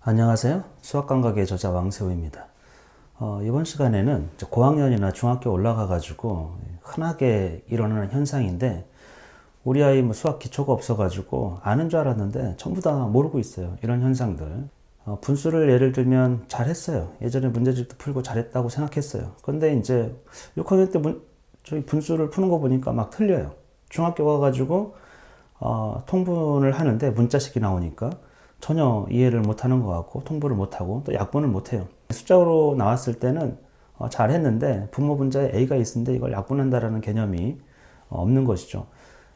안녕하세요. 수학감각의 저자 왕세호입니다. 이번 시간에는 고학년이나 중학교 올라가가지고 흔하게 일어나는 현상인데, 우리 아이 뭐 수학 기초가 없어가지고 아는 줄 알았는데 전부 다 모르고 있어요. 이런 현상들. 분수를 예를 들면 잘했어요. 예전에 문제집도 풀고 잘했다고 생각했어요. 근데 이제 6학년 때 저희 분수를 푸는 거 보니까 막 틀려요. 중학교 가가지고 통분을 하는데 문자식이 나오니까 전혀 이해를 못하는 것 같고, 통분을 못하고 또 약분을 못해요. 숫자로 나왔을 때는 잘했는데 분모 분자에 A가 있는데 이걸 약분한다라는 개념이 없는 것이죠.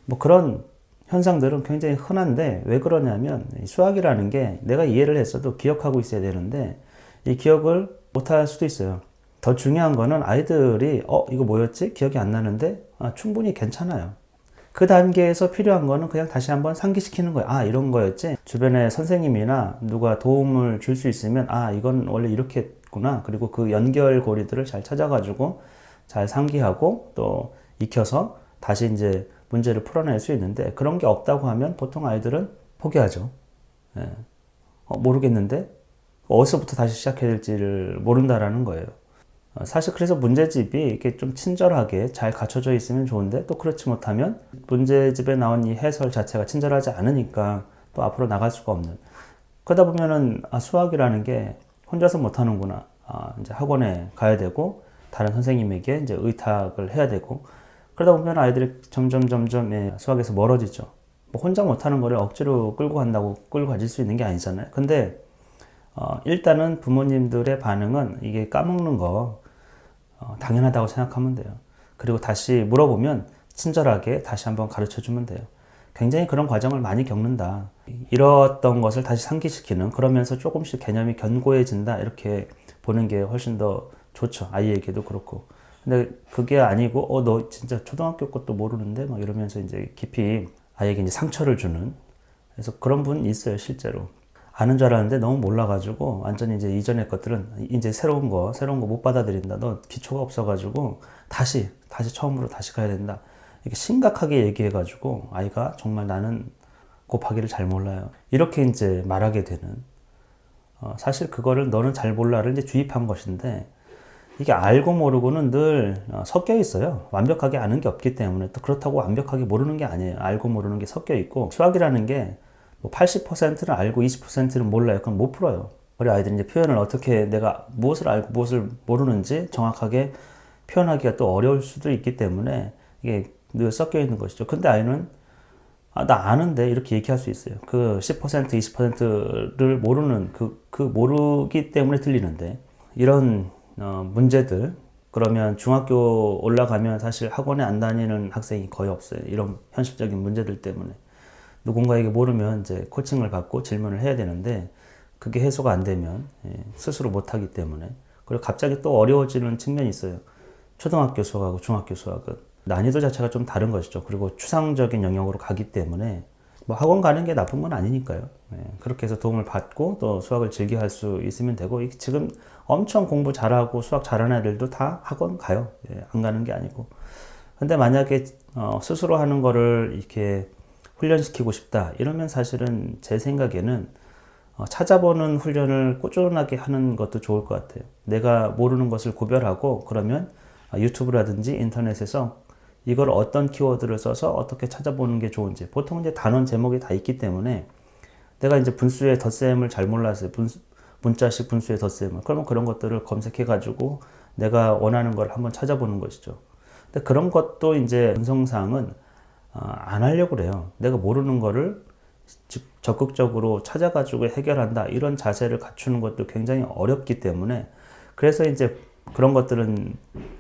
뭐 그런 현상들은 굉장히 흔한데, 왜 그러냐면 수학이라는 게 내가 이해를 했어도 기억하고 있어야 되는데 이 기억을 못할 수도 있어요. 더 중요한 거는 아이들이 이거 뭐였지? 기억이 안 나는데 충분히 괜찮아요. 그 단계에서 필요한 거는 그냥 다시 한번 상기시키는 거예요. 이런 거였지? 주변에 선생님이나 누가 도움을 줄 수 있으면, 이건 원래 이렇게 했구나. 그리고 그 연결고리들을 잘 찾아가지고 잘 상기하고 또 익혀서 다시 이제 문제를 풀어낼 수 있는데, 그런 게 없다고 하면 보통 아이들은 포기하죠. 예. 모르겠는데? 어디서부터 다시 시작해야 될지를 모른다라는 거예요. 사실 그래서 문제집이 이렇게 좀 친절하게 잘 갖춰져 있으면 좋은데, 또 그렇지 못하면 문제집에 나온 이 해설 자체가 친절하지 않으니까 또 앞으로 나갈 수가 없는. 그러다 보면은 수학이라는 게 혼자서 못하는구나. 이제 학원에 가야 되고 다른 선생님에게 이제 의탁을 해야 되고, 그러다 보면 아이들이 점점 수학에서 멀어지죠. 뭐 혼자 못하는 거를 억지로 끌고 간다고 끌고 가질 수 있는 게 아니잖아요. 근데 일단은 부모님들의 반응은 이게 까먹는 거 당연하다고 생각하면 돼요. 그리고 다시 물어보면 친절하게 다시 한번 가르쳐 주면 돼요. 굉장히 그런 과정을 많이 겪는다. 잃었던 것을 다시 상기시키는, 그러면서 조금씩 개념이 견고해진다. 이렇게 보는 게 훨씬 더 좋죠. 아이에게도 그렇고. 근데 그게 아니고, 너 진짜 초등학교 것도 모르는데? 막 이러면서 이제 깊이 아이에게 이제 상처를 주는. 그래서 그런 분이 있어요, 실제로. 아는 줄 알았는데 너무 몰라가지고 완전히 이제 이전의 것들은 이제 새로운 거 못 받아들인다. 너 기초가 없어가지고 다시 처음으로 다시 가야 된다. 이렇게 심각하게 얘기해가지고 아이가 정말 나는 곱하기를 잘 몰라요. 이렇게 이제 말하게 되는, 사실 그거를 너는 잘 몰라를 이제 주입한 것인데, 이게 알고 모르고는 늘 섞여 있어요. 완벽하게 아는 게 없기 때문에. 또 그렇다고 완벽하게 모르는 게 아니에요. 알고 모르는 게 섞여 있고, 수학이라는 게 뭐 80%는 알고 20%는 몰라요. 그럼 못 풀어요. 우리 아이들이 이제 표현을 어떻게, 내가 무엇을 알고 무엇을 모르는지 정확하게 표현하기가 또 어려울 수도 있기 때문에 이게 늘 섞여 있는 것이죠. 근데 아이는 나 아는데 이렇게 얘기할 수 있어요. 그 10%, 20%를 모르는 그 모르기 때문에 들리는데, 이런 문제들, 그러면 중학교 올라가면 사실 학원에 안 다니는 학생이 거의 없어요. 이런 현실적인 문제들 때문에. 누군가에게 모르면 이제 코칭을 받고 질문을 해야 되는데, 그게 해소가 안 되면 스스로 못하기 때문에. 그리고 갑자기 또 어려워지는 측면이 있어요. 초등학교 수학하고 중학교 수학은 난이도 자체가 좀 다른 것이죠. 그리고 추상적인 영역으로 가기 때문에 뭐 학원 가는 게 나쁜 건 아니니까요. 그렇게 해서 도움을 받고 또 수학을 즐겨 할 수 있으면 되고, 지금 엄청 공부 잘하고 수학 잘하는 애들도 다 학원 가요. 안 가는 게 아니고. 근데 만약에 스스로 하는 거를 이렇게 훈련시키고 싶다 이러면, 사실은 제 생각에는 찾아보는 훈련을 꾸준하게 하는 것도 좋을 것 같아요. 내가 모르는 것을 구별하고, 그러면 유튜브라든지 인터넷에서 이걸 어떤 키워드를 써서 어떻게 찾아보는 게 좋은지, 보통 이제 단원 제목이 다 있기 때문에, 내가 이제 분수의 덧셈을 잘 몰랐어요. 문자식 분수의 덧셈을. 그러면 그런 것들을 검색해가지고 내가 원하는 걸 한번 찾아보는 것이죠. 근데 그런 것도 이제 운성상은 안 하려고 그래요. 내가 모르는 거를 적극적으로 찾아가지고 해결한다. 이런 자세를 갖추는 것도 굉장히 어렵기 때문에, 그래서 이제 그런 것들은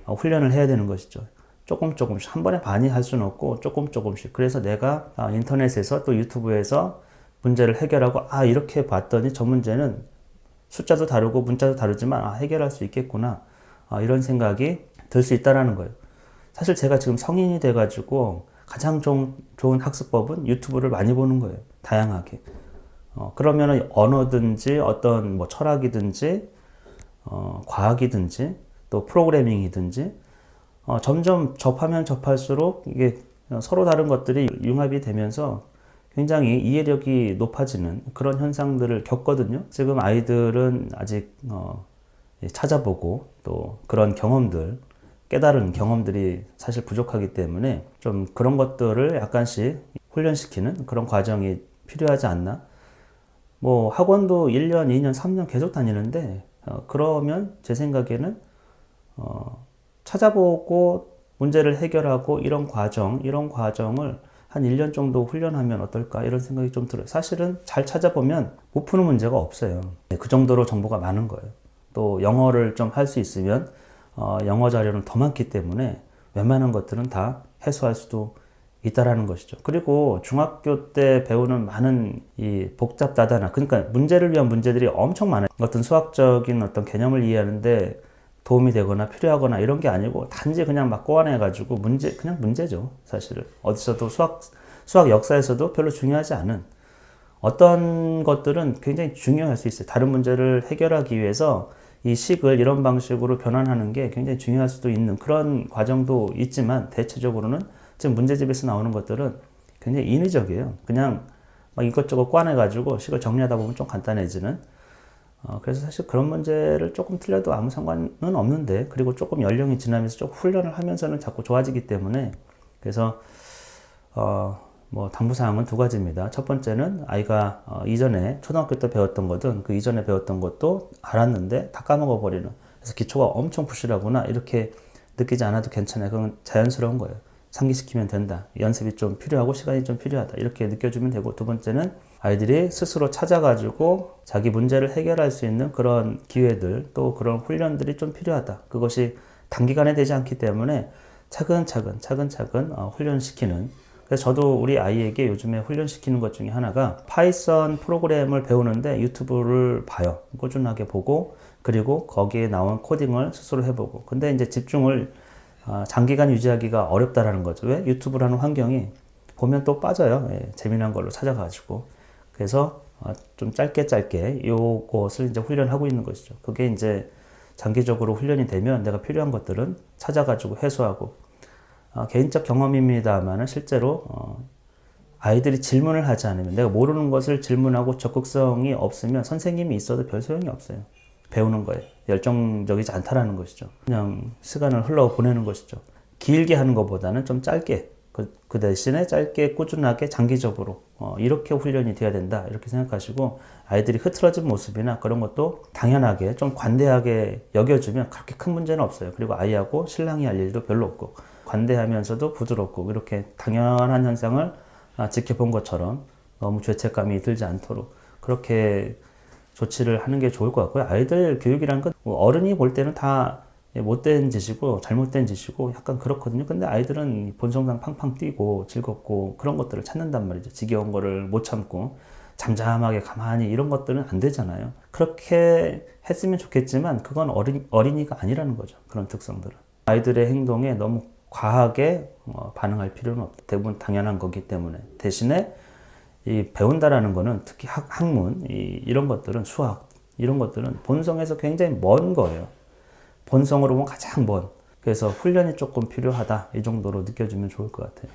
훈련을 해야 되는 것이죠. 조금씩. 한 번에 많이 할 수는 없고 조금씩. 그래서 내가 인터넷에서 또 유튜브에서 문제를 해결하고, 이렇게 봤더니 저 문제는 숫자도 다르고 문자도 다르지만 해결할 수 있겠구나. 이런 생각이 들 수 있다라는 거예요. 사실 제가 지금 성인이 돼가지고 가장 좋은 학습법은 유튜브를 많이 보는 거예요. 다양하게. 그러면은 언어든지 어떤 뭐 철학이든지 과학이든지 또 프로그래밍이든지 점점 접하면 접할수록 이게 서로 다른 것들이 융합이 되면서 굉장히 이해력이 높아지는 그런 현상들을 겪거든요. 지금 아이들은 아직 찾아보고 또 그런 경험들, 깨달은 경험들이 사실 부족하기 때문에 좀 그런 것들을 약간씩 훈련시키는 그런 과정이 필요하지 않나? 뭐 학원도 1년, 2년, 3년 계속 다니는데 그러면 제 생각에는 찾아보고 문제를 해결하고 이런 과정을 한 1년 정도 훈련하면 어떨까 이런 생각이 좀 들어요. 사실은 잘 찾아보면 못 푸는 문제가 없어요. 그 정도로 정보가 많은 거예요. 또 영어를 좀 할 수 있으면 영어 자료는 더 많기 때문에 웬만한 것들은 다 해소할 수도 있다라는 것이죠. 그리고 중학교 때 배우는 많은 이 복잡다단한, 그러니까 문제를 위한 문제들이 엄청 많아요. 어떤 수학적인 어떤 개념을 이해하는데 도움이 되거나 필요하거나 이런 게 아니고 단지 그냥 막 꼬아내가지고 그냥 문제죠. 사실은. 어디서도 수학 역사에서도 별로 중요하지 않은 어떤 것들은 굉장히 중요할 수 있어요. 다른 문제를 해결하기 위해서 이 식을 이런 방식으로 변환하는 게 굉장히 중요할 수도 있는 그런 과정도 있지만 대체적으로는 지금 문제집에서 나오는 것들은 굉장히 인위적이에요. 그냥 막 이것저것 꺼내가지고 식을 정리하다 보면 좀 간단해지는. 그래서 사실 그런 문제를 조금 틀려도 아무 상관은 없는데, 그리고 조금 연령이 지나면서 조금 훈련을 하면서는 자꾸 좋아지기 때문에, 그래서 뭐 당부사항은 두 가지입니다. 첫 번째는 아이가 이전에 초등학교 때 배웠던 거든 그 이전에 배웠던 것도 알았는데 다 까먹어 버리는, 그래서 기초가 엄청 부실하구나 이렇게 느끼지 않아도 괜찮아요. 그건 자연스러운 거예요. 상기시키면 된다. 연습이 좀 필요하고 시간이 좀 필요하다. 이렇게 느껴주면 되고, 두 번째는 아이들이 스스로 찾아가지고 자기 문제를 해결할 수 있는 그런 기회들, 또 그런 훈련들이 좀 필요하다. 그것이 단기간에 되지 않기 때문에 차근차근 훈련시키는. 그래서 저도 우리 아이에게 요즘에 훈련시키는 것 중에 하나가 파이썬 프로그램을 배우는데 유튜브를 봐요. 꾸준하게 보고, 그리고 거기에 나온 코딩을 스스로 해보고. 근데 이제 집중을 장기간 유지하기가 어렵다라는 거죠. 왜? 유튜브라는 환경이 보면 또 빠져요. 예, 재미난 걸로 찾아가지고. 그래서 좀 짧게 요것을 이제 훈련하고 있는 것이죠. 그게 이제 장기적으로 훈련이 되면 내가 필요한 것들은 찾아가지고 해소하고, 개인적 경험입니다만 실제로 아이들이 질문을 하지 않으면, 내가 모르는 것을 질문하고 적극성이 없으면 선생님이 있어도 별 소용이 없어요. 배우는 거에 열정적이지 않다라는 것이죠. 그냥 시간을 흘러 보내는 것이죠. 길게 하는 것보다는 좀 짧게, 그 대신에 짧게 꾸준하게 장기적으로 이렇게 훈련이 돼야 된다 이렇게 생각하시고, 아이들이 흐트러진 모습이나 그런 것도 당연하게 좀 관대하게 여겨주면 그렇게 큰 문제는 없어요. 그리고 아이하고 실랑이 할 일도 별로 없고, 관대하면서도 부드럽고 이렇게 당연한 현상을 지켜본 것처럼 너무 죄책감이 들지 않도록 그렇게 조치를 하는 게 좋을 것 같고요. 아이들 교육이라는 건 어른이 볼 때는 다 못된 짓이고 잘못된 짓이고 약간 그렇거든요. 근데 아이들은 본성상 팡팡 뛰고 즐겁고 그런 것들을 찾는단 말이죠. 지겨운 거를 못 참고 잠잠하게 가만히, 이런 것들은 안 되잖아요. 그렇게 했으면 좋겠지만 그건 어린이가 아니라는 거죠. 그런 특성들은. 아이들의 행동에 너무 과하게 반응할 필요는 없다. 대부분 당연한 거기 때문에. 대신에 이 배운다라는 거는 특히 학문, 이런 것들은 수학, 이런 것들은 본성에서 굉장히 먼 거예요. 본성으로 보면 가장 먼. 그래서 훈련이 조금 필요하다. 이 정도로 느껴지면 좋을 것 같아요.